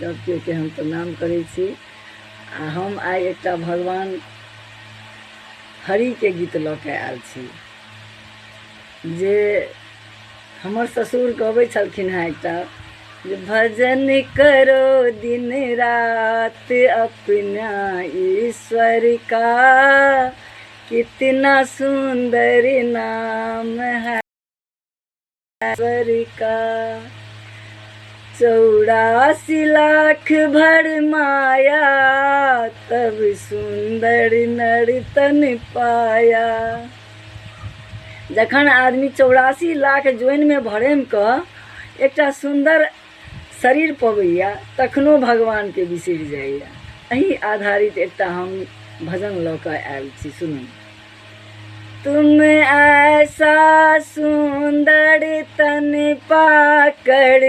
सब के हम प्रणाम करै छी। आ हम आइ एकटा भगवान हरि के गीत लऽ के आयल छी, जे हमर ससुर गबै छलखिन हैं एकटा, जे भजन करो दिन रात अपना ईश्वर का, कितना सुंदर नाम है ईश्वर का। 84 लाख भर माया तब सुंदर नर्तन पाया। जखन आदमी 84 लाख जोइन में भरम कऽ एकटा सुंदर शरीर पबैया, तखनो भगवान के बिसरि जाइया। एही आधारित एकटा हम भजन लऽ कऽ आयल छी, सुनू। तुम ऐसा सुंदर तन पाकर,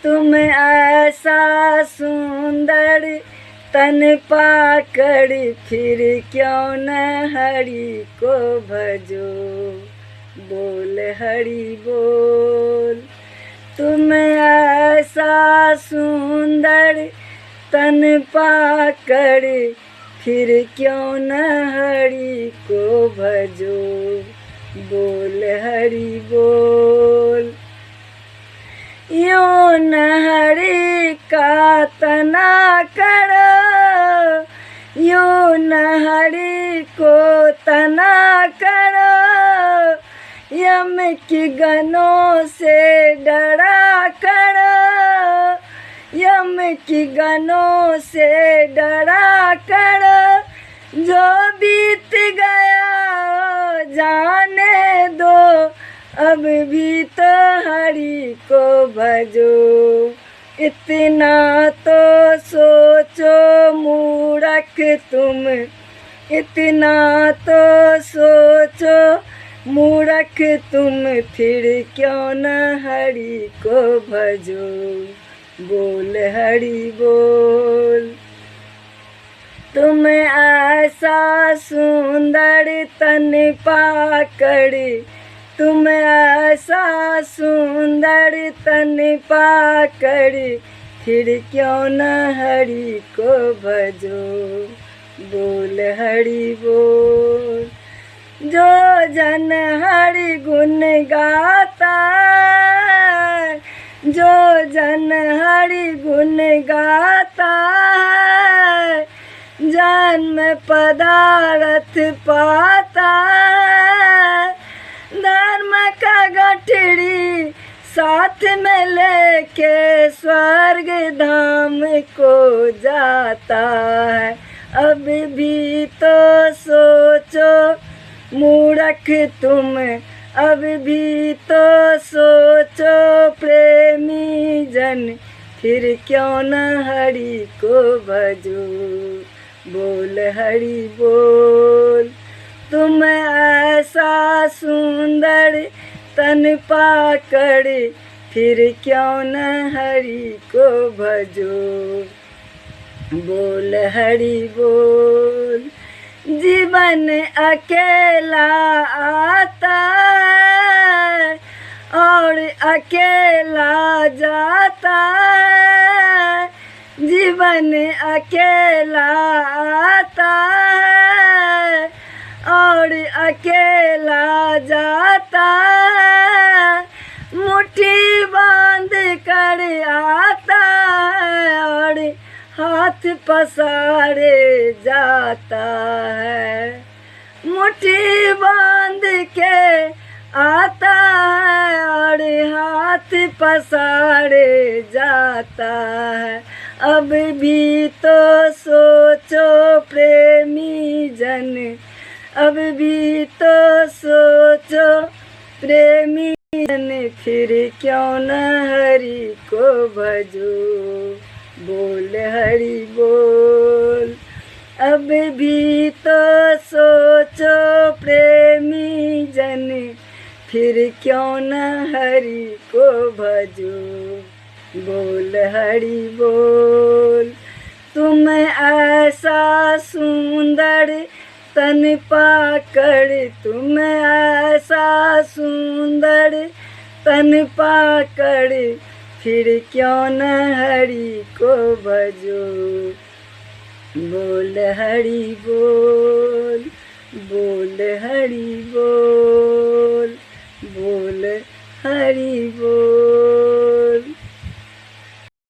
तुम ऐसा सुंदर तन पाकर, फिर क्यों न हरि को भजो, बोल हरि बोल। तुम ऐसा सुंदर तन पाकर, फिर क्यों न हरि को भजो, बोल हरि बोल। यूं न हरि का तना करो, यूं न हरि को तना करो, यम की गनों से डरा करो, यम की गनों से डरा करो। जो बीत गया जाने दो, अब भी तो हरि को भजो। इतना तो सोचो मूर्ख तुम, इतना तो सोचो मूर्ख तुम, फिर क्यों न हरि को भजो, बोल हरि बोल। तुम ऐसा सुंदर तन पाकर, तुम ऐसा सुंदर तन पाकर, फिर क्यों न हरि को भजो, बोल हरि बोल। जो जन हरि गुण गाता, जो जन हरि गुण गाता, जन्म पदार्थ पाता। धर्म का गठरी साथ में लेके स्वर्ग धाम को जाता है। अब भी तो सोचो मूर्ख तुम, अब भी तो सोचो प्रेमी जन, फिर क्यों न हरि को भजो, बोल हरि बोल। तुम ऐसा सुंदर तन पाकर, फिर क्यों न हरि को भजो, बोल हरि बोल। जीवन अकेला आता है और अकेला जाता है, जीवन अकेला आता है और अकेला जाता है। मुट्ठी बांध कर आता है और हाथ पसारे जाता है। मुट्ठी बांध के आता है और हाथ पसारे जाता है। अब भी तो सोचो प्रेमी जन, अब भी तो सोचो प्रेमी जन, फिर क्यों न हरि को भजो, बोल हरि बोल। अब भी तो सोचो प्रेमी जन, फिर क्यों न हरि को भजो, बोल हरि बोल। तुम ऐसा सुंदर तन पाकर, तुम ऐसा सुंदर तन पाकर, फिर क्यों न हरि को भजो। बोल हरि बोल, बोल हरि बोल, बोल हरि बोल।